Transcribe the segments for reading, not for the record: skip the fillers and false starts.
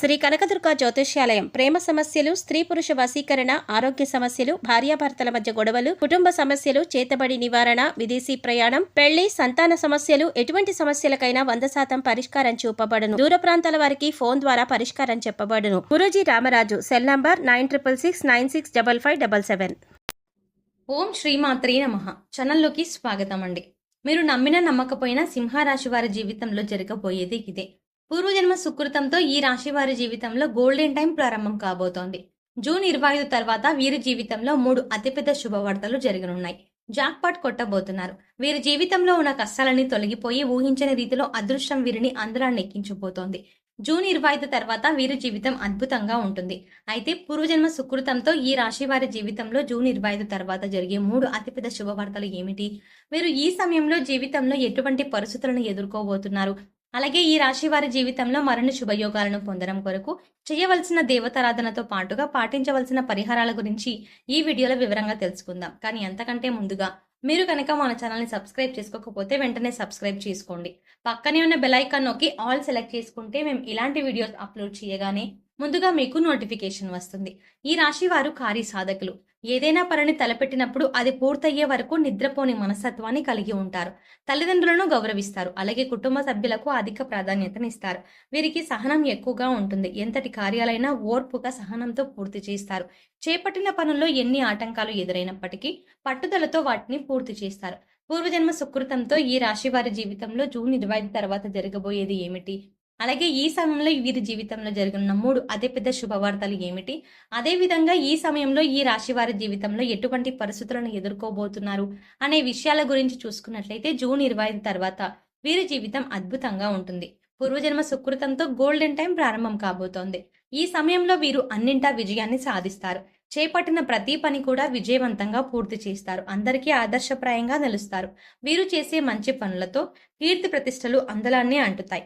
శ్రీ కనకదుర్గ జ్యోతిష్యాలయం ప్రేమ సమస్యలు, స్త్రీ పురుష వశీకరణ, ఆరోగ్య సమస్యలు, భార్యాభర్తల మధ్య గొడవలు, కుటుంబ సమస్యలు, చేతబడి నివారణ, విదేశీ ప్రయాణం, పెళ్లి, సంతాన సమస్యలు, ఎటువంటి సమస్యలకైనా 100% పరిష్కారం చూపబడును. దూర ప్రాంతాల వారికి ఫోన్ ద్వారా పరిష్కారం చెప్పబడును. గురూజీ రామరాజు. Cell number 9666965577. ఓం శ్రీమాత్రే నమః. ఛానల్లోకి స్వాగతం అండి. మీరు నమ్మినా నమ్మకపోయినా సింహరాశి వారి జీవితంలో జరగబోయేది ఇదే. పూర్వజన్మ సుకృతంతో ఈ రాశి వారి జీవితంలో గోల్డెన్ టైం ప్రారంభం కాబోతోంది. జూన్ 25 తర్వాత వీరి జీవితంలో 3 అతిపెద్ద శుభవార్తలు జరగనున్నాయి. జాక్పాట్ కొట్టబోతున్నారు. వీరి జీవితంలో ఉన్న కష్టాలన్నీ తొలగిపోయి ఊహించని రీతిలో అదృష్టం వీరిని అందరాన్ని ఎక్కించబోతోంది. జూన్ 25 తర్వాత వీరి జీవితం అద్భుతంగా ఉంటుంది. అయితే పూర్వజన్మ సుకృతంతో ఈ రాశి వారి జీవితంలో జూన్ 25 తర్వాత జరిగే 3 అతిపెద్ద శుభవార్తలు ఏమిటి? వీరు ఈ సమయంలో జీవితంలో ఎటువంటి పరిస్థితులను ఎదుర్కోబోతున్నారు? అలాగే ఈ రాశి వారి జీవితంలో మరిన్ని శుభయోగాలను పొందడం కొరకు చేయవలసిన దేవతారాధనతో పాటుగా పాటించవలసిన పరిహారాల గురించి ఈ వీడియోలో వివరంగా తెలుసుకుందాం. కానీ అంతకంటే ముందుగా మీరు కనుక మన ఛానల్ని సబ్స్క్రైబ్ చేసుకోకపోతే వెంటనే సబ్స్క్రైబ్ చేసుకోండి. పక్కనే ఉన్న బెల్ ఐకాన్ నొక్కి ఆల్ సెలెక్ట్ చేసుకుంటే మేము ఇలాంటి వీడియోస్ అప్లోడ్ చేయగానే ముందుగా మీకు నోటిఫికేషన్ వస్తుంది. ఈ రాశి వారు కార్యసాధకులు. ఏదైనా పనిని తలపెట్టినప్పుడు అది పూర్తయ్యే వరకు నిద్రపోని మనస్తత్వాన్ని కలిగి ఉంటారు. తల్లిదండ్రులను గౌరవిస్తారు. అలాగే కుటుంబ సభ్యులకు అధిక ప్రాధాన్యతనిస్తారు. వీరికి సహనం ఎక్కువగా ఉంటుంది. ఎంతటి కార్యాలైనా ఓర్పుగా సహనంతో పూర్తి చేస్తారు. చేపట్టిన పనుల్లో ఎన్ని ఆటంకాలు ఎదురైనప్పటికీ పట్టుదలతో వాటిని పూర్తి చేస్తారు. పూర్వజన్మ సుకృతంతో ఈ రాశి వారి జీవితంలో జూన్ 25 తర్వాత జరగబోయేది ఏమిటి? అలాగే ఈ సమయంలో వీరి జీవితంలో జరగనున్న 3 అతిపెద్ద శుభవార్తలు ఏమిటి? అదే విధంగా ఈ సమయంలో ఈ రాశి వారి జీవితంలో ఎటువంటి పరిస్థితులను ఎదుర్కోబోతున్నారు అనే విషయాల గురించి చూసుకున్నట్లయితే జూన్ 25 తర్వాత వీరి జీవితం అద్భుతంగా ఉంటుంది. పూర్వజన్మ సుకృతంతో గోల్డెన్ టైం ప్రారంభం కాబోతోంది. ఈ సమయంలో వీరు అన్నింటా విజయాన్ని సాధిస్తారు. చేపట్టిన ప్రతి పని కూడా విజయవంతంగా పూర్తి చేస్తారు. అందరికీ ఆదర్శప్రాయంగా నిలుస్తారు. వీరు చేసే మంచి పనులతో కీర్తి ప్రతిష్టలు అందలాన్ని అంటుతాయి.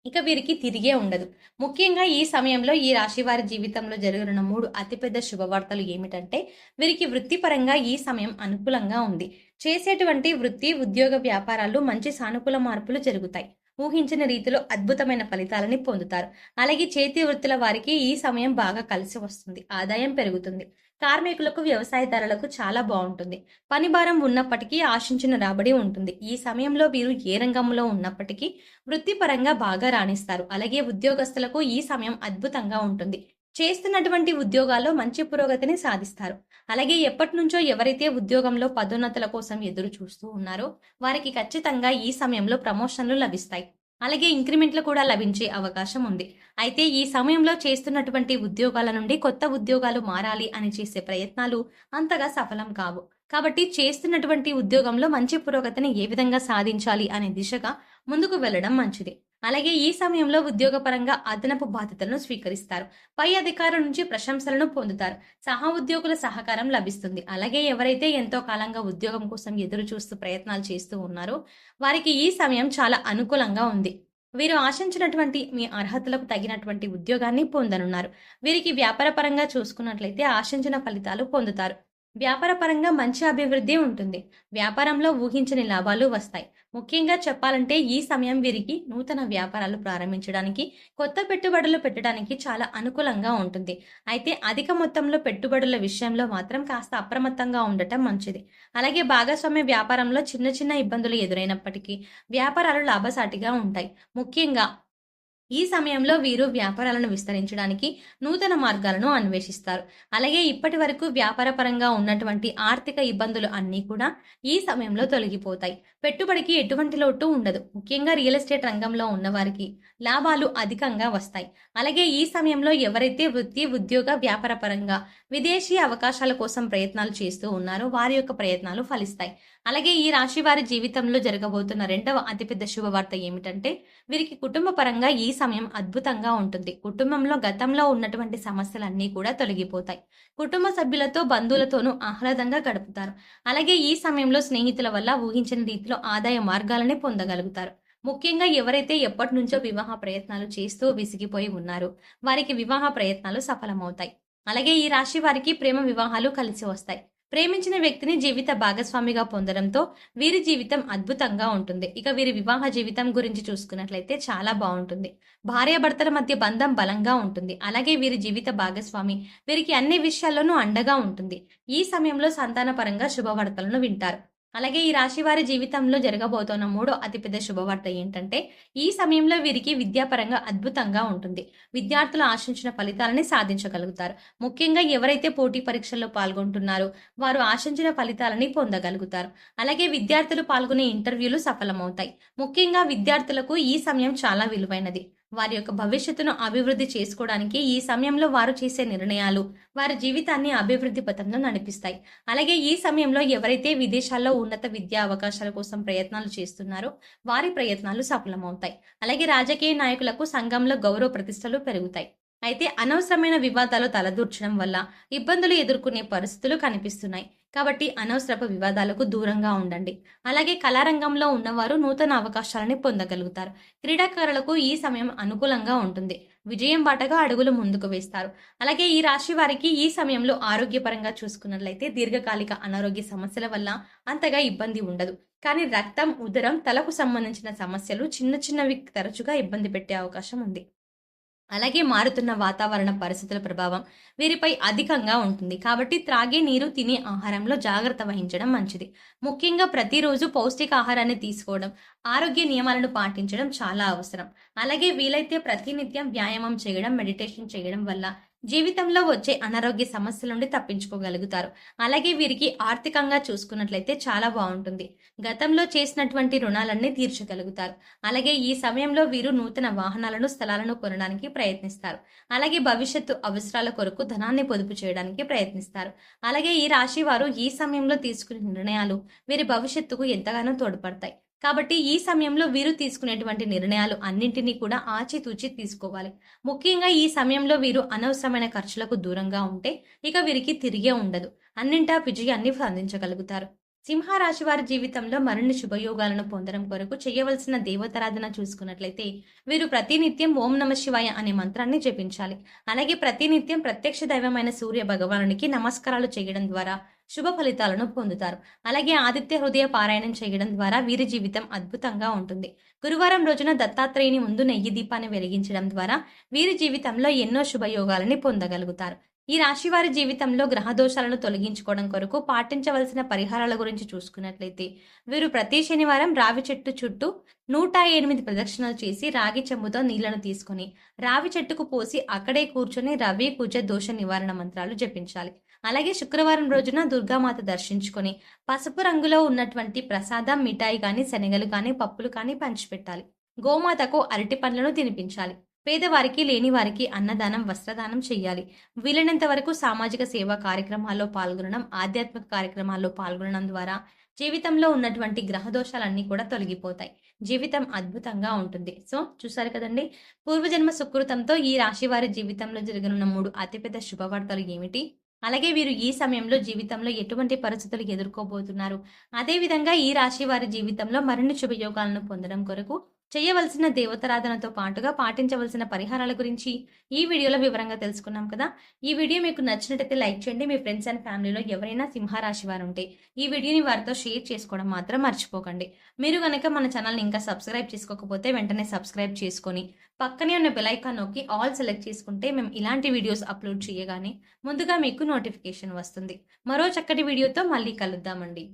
ఇక వీరికి తిరిగే ఉండదు. ముఖ్యంగా ఈ సమయంలో ఈ రాశి వారి జీవితంలో జరగనున్న 3 అతిపెద్ద శుభవార్తలు ఏమిటంటే వీరికి వృత్తిపరంగా ఈ సమయం అనుకూలంగా ఉంది. చేసేటువంటి వృత్తి, ఉద్యోగ, వ్యాపారాల్లో మంచి సానుకూల మార్పులు జరుగుతాయి. ఊహించిన రీతిలో అద్భుతమైన ఫలితాలని పొందుతారు. అలాగే చేతి వృత్తుల వారికి ఈ సమయం బాగా కలిసి వస్తుంది. ఆదాయం పెరుగుతుంది. కార్మికులకు, వ్యవసాయదారులకు చాలా బాగుంటుంది. పని భారం ఉన్నప్పటికీ ఆశించిన రాబడి ఉంటుంది. ఈ సమయంలో వీరు ఏ రంగంలో ఉన్నప్పటికీ వృత్తిపరంగా బాగా రాణిస్తారు. అలాగే ఉద్యోగస్తులకు ఈ సమయం అద్భుతంగా ఉంటుంది. చేస్తున్నటువంటి ఉద్యోగాల్లో మంచి పురోగతిని సాధిస్తారు. అలాగే ఎప్పటి నుంచో ఎవరైతే ఉద్యోగంలో పదోన్నతుల కోసం ఎదురు చూస్తూ ఉన్నారో వారికి ఖచ్చితంగా ఈ సమయంలో ప్రమోషన్లు లభిస్తాయి. అలాగే ఇంక్రిమెంట్లు కూడా లభించే అవకాశం ఉంది. అయితే ఈ సమయంలో చేస్తున్నటువంటి ఉద్యోగాల నుండి కొత్త ఉద్యోగాలు మారాలి అని చేసే ప్రయత్నాలు అంతగా సఫలం కావు. కాబట్టి చేస్తున్నటువంటి ఉద్యోగంలో మంచి పురోగతిని ఏ విధంగా సాధించాలి అనే దిశగా ముందుకు వెళ్లడం మంచిది. అలాగే ఈ సమయంలో ఉద్యోగపరంగా అదనపు బాధ్యతలను స్వీకరిస్తారు. పై అధికారుల నుంచి ప్రశంసలను పొందుతారు. సహా ఉద్యోగుల సహకారం లభిస్తుంది. అలాగే ఎవరైతే ఎంతో కాలంగా ఉద్యోగం కోసం ఎదురు చూస్తూ ప్రయత్నాలు చేస్తూ ఉన్నారో వారికి ఈ సమయం చాలా అనుకూలంగా ఉంది. వీరు ఆశించినటువంటి మీ అర్హతలకు తగినటువంటి ఉద్యోగాన్ని పొందనున్నారు. వీరికి వ్యాపారపరంగా చూసుకున్నట్లయితే ఆశించిన ఫలితాలు పొందుతారు. వ్యాపారపరంగా మంచి అభివృద్ధి ఉంటుంది. వ్యాపారంలో ఊహించని లాభాలు వస్తాయి. ముఖ్యంగా చెప్పాలంటే ఈ సమయం వీరికి నూతన వ్యాపారాలు ప్రారంభించడానికి, కొత్త పెట్టుబడులు పెట్టడానికి చాలా అనుకూలంగా ఉంటుంది. అయితే అధిక మొత్తంలో పెట్టుబడుల విషయంలో మాత్రం కాస్త అప్రమత్తంగా ఉండటం మంచిది. అలాగే భాగస్వామ్య వ్యాపారంలో చిన్న చిన్న ఇబ్బందులు ఎదురైనప్పటికీ వ్యాపారాలు లాభసాటిగా ఉంటాయి. ముఖ్యంగా ఈ సమయంలో వీరు వ్యాపారాలను విస్తరించడానికి నూతన మార్గాలను అన్వేషిస్తారు. అలాగే ఇప్పటి వరకు వ్యాపారపరంగా ఉన్నటువంటి ఆర్థిక ఇబ్బందులు అన్నీ కూడా ఈ సమయంలో తొలగిపోతాయి. పెట్టుబడికి ఎటువంటి లోటు ఉండదు. ముఖ్యంగా రియల్ ఎస్టేట్ రంగంలో ఉన్నవారికి లాభాలు అధికంగా వస్తాయి. అలాగే ఈ సమయంలో ఎవరైతే వృత్తి, ఉద్యోగ, వ్యాపారపరంగా విదేశీ అవకాశాల కోసం ప్రయత్నాలు చేస్తూ ఉన్నారో వారి యొక్క ప్రయత్నాలు ఫలిస్తాయి. అలాగే ఈ రాశి వారి జీవితంలో జరగబోతున్న 2వ అతిపెద్ద శుభవార్త ఏమిటంటే వీరికి కుటుంబ పరంగా ఈ సమయం అద్భుతంగా ఉంటుంది. కుటుంబంలో గతంలో ఉన్నటువంటి సమస్యలన్నీ కూడా తొలగిపోతాయి. కుటుంబ సభ్యులతో, బంధువులతోనూ ఆహ్లాదంగా గడుపుతారు. అలాగే ఈ సమయంలో స్నేహితుల వల్ల ఊహించిన రీతిలో ఆదాయ మార్గాలని పొందగలుగుతారు. ముఖ్యంగా ఎవరైతే ఎప్పటి నుంచో వివాహ ప్రయత్నాలు చేస్తూ విసిగిపోయి ఉన్నారో వారికి వివాహ ప్రయత్నాలు సఫలమవుతాయి. అలాగే ఈ రాశి వారికి ప్రేమ వివాహాలు కలిసి వస్తాయి. ప్రేమించిన వ్యక్తిని జీవిత భాగస్వామిగా పొందడంతో వీరి జీవితం అద్భుతంగా ఉంటుంది. ఇక వీరి వివాహ జీవితం గురించి చూసుకున్నట్లయితే చాలా బాగుంటుంది. భార్యాభర్తల మధ్య బంధం బలంగా ఉంటుంది. అలాగే వీరి జీవిత భాగస్వామి వీరికి అన్ని విషయాల్లోనూ అండగా ఉంటుంది. ఈ సమయంలో సంతానపరంగా శుభవార్తలను వింటారు. అలాగే ఈ రాశి వారి జీవితంలో జరగబోతున్న మూడో అతిపెద్ద శుభవార్త ఏంటంటే, ఈ సమయంలో వీరికి విద్యాపరంగా అద్భుతంగా ఉంటుంది. విద్యార్థులు ఆశించిన ఫలితాలని సాధించగలుగుతారు. ముఖ్యంగా ఎవరైతే పోటీ పరీక్షల్లో పాల్గొంటున్నారో వారు ఆశించిన ఫలితాలని పొందగలుగుతారు. అలాగే విద్యార్థులు పాల్గొనే ఇంటర్వ్యూలు సఫలమవుతాయి. ముఖ్యంగా విద్యార్థులకు ఈ సమయం చాలా విలువైనది. వారి యొక్క భవిష్యత్తును అభివృద్ధి చేసుకోవడానికి ఈ సమయంలో వారు చేసే నిర్ణయాలు వారి జీవితాన్ని అభివృద్ధి పథంలో నడిపిస్తాయి. అలాగే ఈ సమయంలో ఎవరైతే విదేశాల్లో ఉన్నత విద్యా అవకాశాల కోసం ప్రయత్నాలు చేస్తున్నారో వారి ప్రయత్నాలు సఫలమవుతాయి. అలాగే రాజకీయ నాయకులకు సంఘంలో గౌరవ ప్రతిష్టలు పెరుగుతాయి. అయితే అనవసరమైన వివాదాలు తలదూర్చడం వల్ల ఇబ్బందులు ఎదుర్కొనే పరిస్థితులు కనిపిస్తున్నాయి. కాబట్టి అనవసరపు వివాదాలకు దూరంగా ఉండండి. అలాగే కళారంగంలో ఉన్నవారు నూతన అవకాశాలని పొందగలుగుతారు. క్రీడాకారులకు ఈ సమయం అనుకూలంగా ఉంటుంది. విజయం బాటగా అడుగులు ముందుకు వేస్తారు. అలాగే ఈ రాశి వారికి ఈ సమయంలో ఆరోగ్యపరంగా చూసుకున్నట్లయితే దీర్ఘకాలిక అనారోగ్య సమస్యల వల్ల అంతగా ఇబ్బంది ఉండదు. కానీ రక్తం, ఉదరం, తలకు సంబంధించిన సమస్యలు చిన్న చిన్నవి తరచుగా ఇబ్బంది పెట్టే అవకాశం ఉంది. అలాగే మారుతున్న వాతావరణ పరిస్థితుల ప్రభావం వీరిపై అధికంగా ఉంటుంది. కాబట్టి త్రాగే నీరు, తినే ఆహారంలో జాగ్రత్త వహించడం మంచిది. ముఖ్యంగా ప్రతిరోజు పౌష్టికాహారాన్ని తీసుకోవడం, ఆరోగ్య నియమాలను పాటించడం చాలా అవసరం. అలాగే వీలైతే ప్రతినిత్యం వ్యాయామం చేయడం, మెడిటేషన్ చేయడం వల్ల జీవితంలో వచ్చే అనారోగ్య సమస్యల నుండి తప్పించుకోగలుగుతారు. అలాగే వీరికి ఆర్థికంగా చూసుకున్నట్లయితే చాలా బాగుంటుంది. గతంలో చేసినటువంటి రుణాలన్నీ తీర్చగలుగుతారు. అలాగే ఈ సమయంలో వీరు నూతన వాహనాలను, స్థలాలను కొనడానికి ప్రయత్నిస్తారు. అలాగే భవిష్యత్తు అవసరాల కొరకు ధనాన్ని పొదుపు చేయడానికి ప్రయత్నిస్తారు. అలాగే ఈ రాశి వారు ఈ సమయంలో తీసుకునే నిర్ణయాలు వీరి భవిష్యత్తుకు ఎంతగానో తోడ్పడతాయి. కాబట్టి ఈ సమయంలో వీరు తీసుకునేటువంటి నిర్ణయాలు అన్నింటినీ కూడా ఆచితూచి తీసుకోవాలి. ముఖ్యంగా ఈ సమయంలో వీరు అనవసరమైన ఖర్చులకు దూరంగా ఉంటే ఇక వీరికి తిరిగే ఉండదు. అన్నింటా విజయాన్ని సాధించగలుగుతారు. సింహరాశి వారి జీవితంలో మరిన్ని శుభయోగాలను పొందడం కొరకు చేయవలసిన దేవతారాధన చూసుకున్నట్లయితే వీరు ప్రతినిత్యం ఓం నమ శివాయ అనే మంత్రాన్ని జపించాలి. అలాగే ప్రతినిత్యం ప్రత్యక్ష దైవమైన సూర్య భగవానునికి నమస్కారాలు చేయడం ద్వారా శుభ ఫలితాలను పొందుతారు. అలాగే ఆదిత్య హృదయ పారాయణం చేయడం ద్వారా వీరి జీవితం అద్భుతంగా ఉంటుంది. గురువారం రోజున దత్తాత్రేయుని ముందు నెయ్యి దీపాన్ని వెలిగించడం ద్వారా వీరి జీవితంలో ఎన్నో శుభయోగాలని పొందగలుగుతారు. ఈ రాశి వారి జీవితంలో గ్రహ దోషాలను తొలగించుకోవడం కొరకు పాటించవలసిన పరిహారాల గురించి చూసుకున్నట్లయితే వీరు ప్రతి శనివారం రావి చెట్టు చుట్టూ 108 ప్రదక్షిణలు చేసి రాగి చెంబుతో నీళ్లను తీసుకుని రావి చెట్టుకు పోసి అక్కడే కూర్చొని రవి కుజ దోష నివారణ మంత్రాలు జపించాలి. అలాగే శుక్రవారం రోజున దుర్గామాత దర్శించుకొని పసుపు రంగులో ఉన్నటువంటి ప్రసాదం, మిఠాయి కానీ, శనగలు కానీ, పప్పులు కానీ పంచిపెట్టాలి. గోమాతకు అరటి పండ్లను తినిపించాలి. పేదవారికి, లేని వారికి అన్నదానం, వస్త్రదానం చేయాలి. వీలైనంత వరకు సామాజిక సేవా కార్యక్రమాల్లో పాల్గొనడం, ఆధ్యాత్మిక కార్యక్రమాల్లో పాల్గొనడం ద్వారా జీవితంలో ఉన్నటువంటి గ్రహ దోషాలన్నీ కూడా తొలగిపోతాయి. జీవితం అద్భుతంగా ఉంటుంది. సో చూసారు కదండి, పూర్వజన్మ సుకృతంతో ఈ రాశి వారి జీవితంలో జరగనున్న 3 అతిపెద్ద శుభవార్తలు ఏమిటి, అలాగే వీరు ఈ సమయంలో జీవితంలో ఎటువంటి పరిస్థితులు ఎదుర్కోబోతున్నారు, అదేవిధంగా ఈ రాశి వారి జీవితంలో మరిన్ని శుభయోగాలను పొందడం కొరకు చేయవలసిన దేవతారాధనతో పాటుగా పాటించవలసిన పరిహారాల గురించి ఈ వీడియోలో వివరంగా తెలుసుకున్నాం కదా. ఈ వీడియో మీకు నచ్చినట్టయితే లైక్ చేయండి. మీ ఫ్రెండ్స్ అండ్ ఫ్యామిలీలో ఎవరైనా సింహరాశి వారు ఉంటే ఈ వీడియోని వారితో షేర్ చేసుకోవడం మాత్రం మర్చిపోకండి. మీరు కనుక మన ఛానల్ని ఇంకా సబ్స్క్రైబ్ చేసుకోకపోతే వెంటనే సబ్స్క్రైబ్ చేసుకొని పక్కనే ఉన్న బెల్ ఐకాన్ నొక్కి ఆల్ సెలెక్ట్ చేసుకుంటే మేము ఇలాంటి వీడియోస్ అప్లోడ్ చేయగానే ముందుగా మీకు నోటిఫికేషన్ వస్తుంది. మరో చక్కటి వీడియోతో మళ్ళీ కలుద్దామండి.